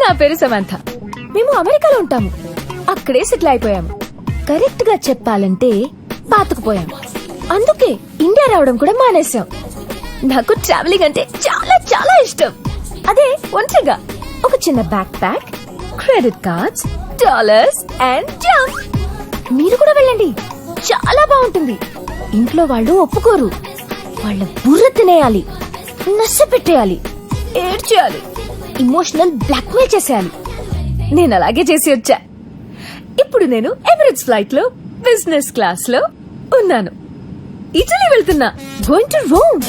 నా పేరు సమంత. మేము అమెరికాలో ఉంటాము. అక్కడే సెటిల్ అయిపోయాము. కరెక్ట్ గా చెప్పాలంటే పాతుకుపోయాము. అందుకే ఇండియా రావడం కూడా మానేశాం. నాకు ట్రావెలింగ్ అంటే చాలా చాలా ఇష్టం. అదే ఒంటరిగా ఒక చిన్న back pack, credit cards, dollars and jump. మీరు కూడా వెళ్ళండి, చాలా బాగుంటుంది. ఇంట్లో వాళ్ళు ఒప్పుకోరు. వాళ్ళ బుర్ర తినేయాలి, నచ్చ పెట్టేయాలి, ఏడ్చేయాలి, ఇమోషనల్ బ్లాక్మెయిల్ చేసేయాలి. నేను అలాగే చేసి వచ్చా. ఇప్పుడు నేను ఎమిరేట్స్ ఫ్లైట్ లో బిజినెస్ క్లాస్ లో ఉన్నాను. ఇటలీ వెళ్తున్నా, గోయింగ్ టు రోమ్.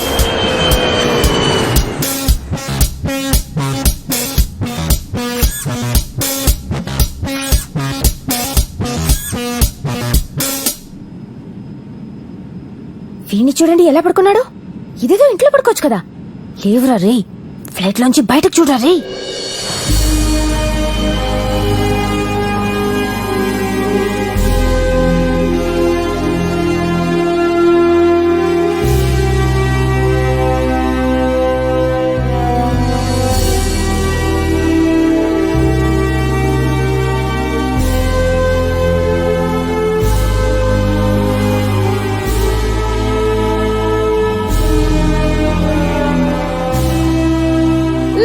వీణ్ణి చూడండి ఎలా పడుకున్నాడు. ఇదేదో ఇంట్లో పడుకోవచ్చు కదా. లేవురా రే, ఫ్లైట్ లోంచి బయటకు చూడరా రే.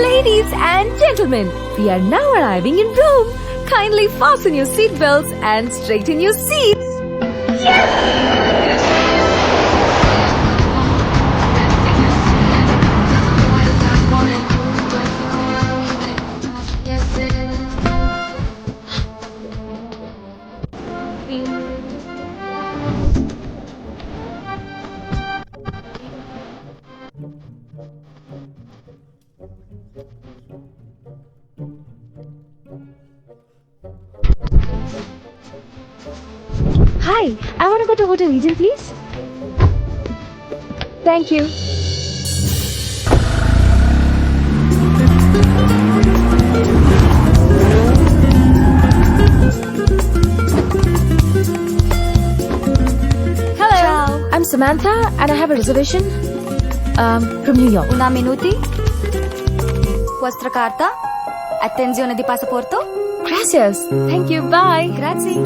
Ladies and gentlemen, we are now arriving in Rome. Kindly fasten your seat belts and straighten your seats. Yes! Hi, I want to go to Hotel Regent, please. Thank you. Hello. Ciao. I'm Samantha and I have a reservation from New York. Una minuti. Vostra carta? Attenzione di passaporto? Gracias. Thank you. Bye. Grazie.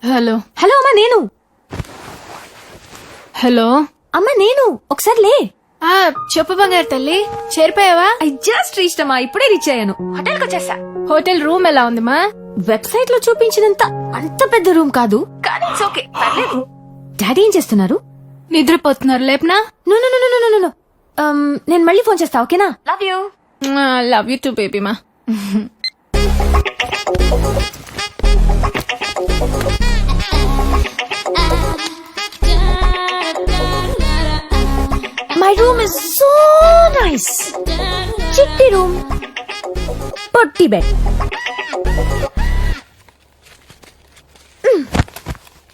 Hello hello అమ్మా నేను. Hello అమ్మా నేను. ఒకసారి లే. చెప్పు బంగారు తల్లి, చేరిపోయావా? I just reached అమ్మా, ఇప్పుడే రీచ్ అయ్యాను. హోటల్ కి వచ్చేసా. హోటల్ రూమ్ ఎలా ఉంది మా? వెబ్సైట్ లో చూపించినంత అంత పెద్ద రూమ్ కాదు, కానీ ఇట్స్ ఓకే, పర్లేదు. డాడీ ఏం చేస్తున్నారు? నిద్రపోతున్నారు. లేపనా? No no no no no no. నేను మళ్ళీ ఫోన్ చేస్తా, ఓకేనా? Love you. Love you too baby మా. My room is so nice. చిట్టి రూమ్, పొట్టి బెడ్.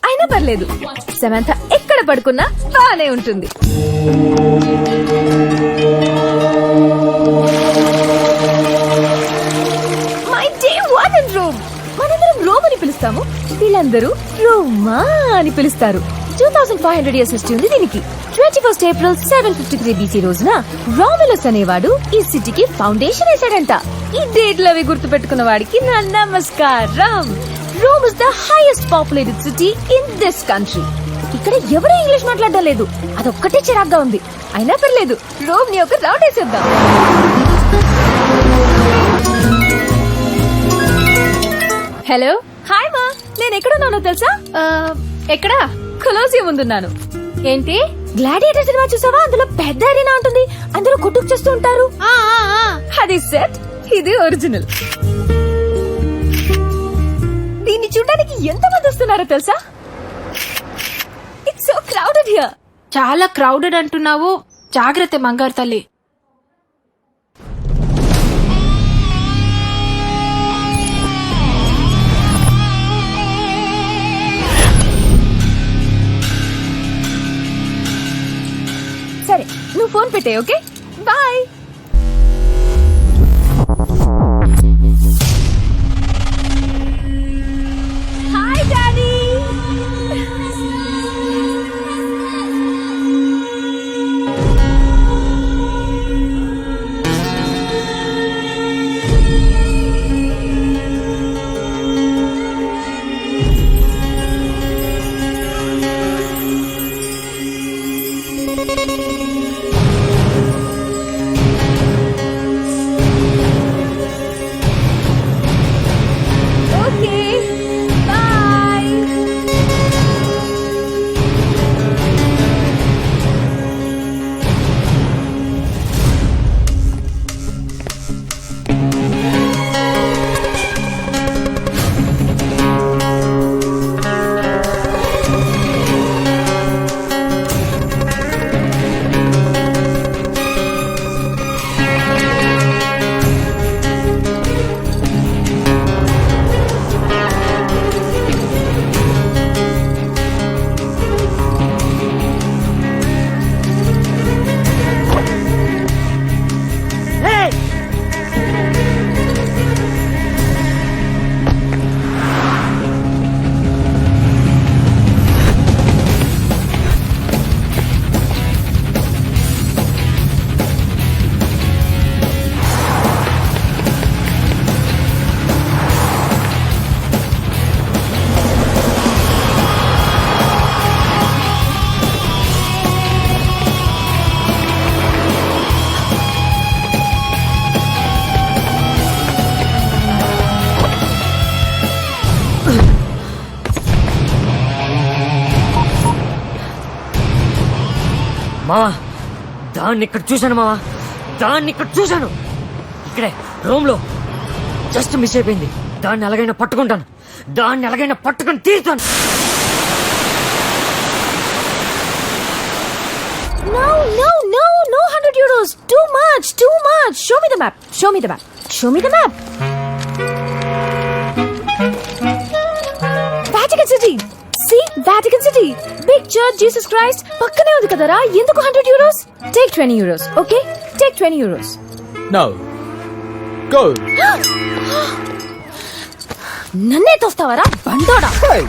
అయినా పర్లేదు, సమంత ఎక్కడ పడుకున్నా బానే ఉంటుంది. My day one in Rome. మనందరం రోమ్ అని పిలుస్తాము, వీళ్ళందరూ రోమా అని పిలుస్తారు. 2500 years హిస్టరీ ఉంది దీనికి. 21st April 753 BC రోజున రాములస్ అనేవాడు ఈ సిటీకి ఫౌండేషన్ వేశాడంట. ఈ డేట్లు అవి గుర్తు పెట్టుకున్న వాడికి నా నమస్కారం. Rome is the highest populated city in this country. ఇక్కడ ఎవరు ఇంగ్లీష్ మాట్లాడడం లేదు, అదొక్కటే చిరాగ్గా ఉంది. అయినా పర్లేదు, రోమ్ ని ఒక రౌండ్ వేసేద్దాం. హలో. హాయ్ మా, నేను ఎక్కడున్నానో తెలుసా? ఎక్కడా? కొలోసియం ముందున్నాను. ఏంటి? గ్లాడియేటర్ సినిమా చూసావా? అందులో పెద్ద అరేనా ఉంటుంది, అందులో కొట్టుకు చేస్తూ ఉంటారు. అది సెట్, ఇది ఒరిజినల్. దీన్ని చూడడానికి ఎంత మంది వస్తున్నారో తెలుసా? It's so crowded here. చాలా క్రౌడెడ్ అంటున్నావు. జాగ్రత్త బంగారు తల్లి. సరే నువ్వు ఫోన్ పెట్టే, okay? Bye. Hi daddy. Okay bye. మావా, దాన్ని ఇక్కడ చూశాను మావా, దాన్ని ఇక్కడ చూశాను. ఇక్కడే రూమ్ లో జస్ట్ మిస్ అయిపోయింది. దాన్ని ఎలాగైనా పట్టుకుంటాను, దాన్ని ఎలాగైనా పట్టుకుని తీరుతాను. No, no, no, no, 100 euros. Too much, too much. Show me the map. Show me the map. Show me the map. Vatican City. See, Vatican City. Big church, Jesus Christ. పక్కనే ఉంది కదరా. ఎందుకు 100 euros? Take 20 euros, okay? Take 20 euros. No. Go. నన్నే తోస్తావరా బండోడా. Hey.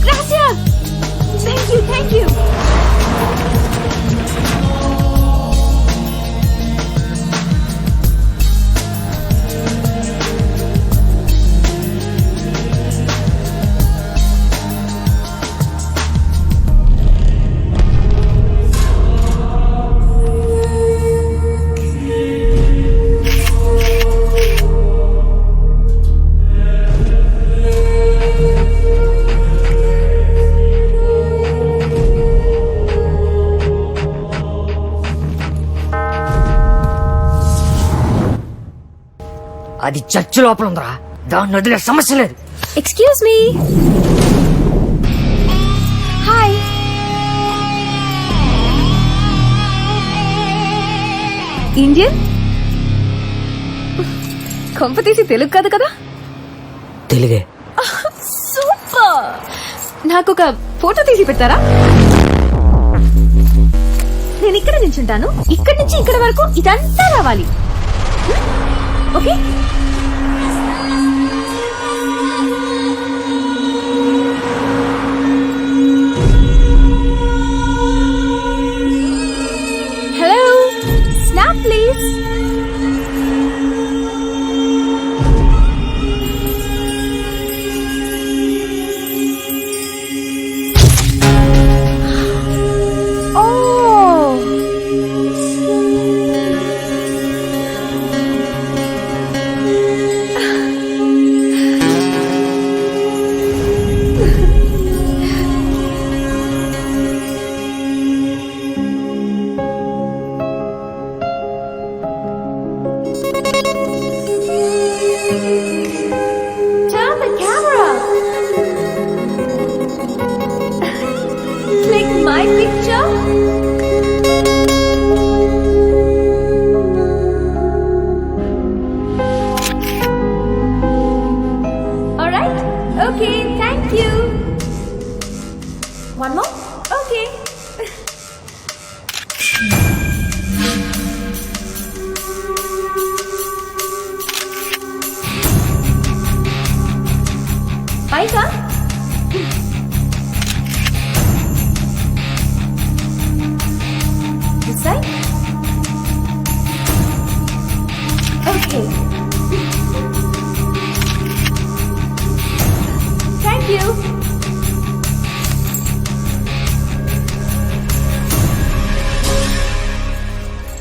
Gracias. Thank you. అది church లోపల ఉందిరా, దాన్ని వదిలే సమస్య లేదు. Excuse me. Hi. ఇండియన్? కొంప తీసి తెలుగు కాదు కదా? తెలుగే. సూపర్. నాకు ఒక ఫోటో తీసి పెడతారా? నేను ఇక్కడ నించుంటాను, ఇక్కడి నుంచి ఇక్కడ వరకు ఇదంతా రావాలి. Okay? Hello, snap please. One more? Okay. Paisa? This side? Okay. Thank you.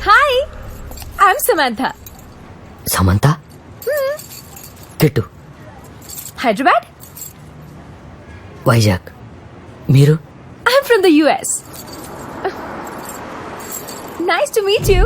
Hi, I'm Samantha. Samantha Kittu Hyderabad? Vizag మీరు I'm from the US. Nice to meet you.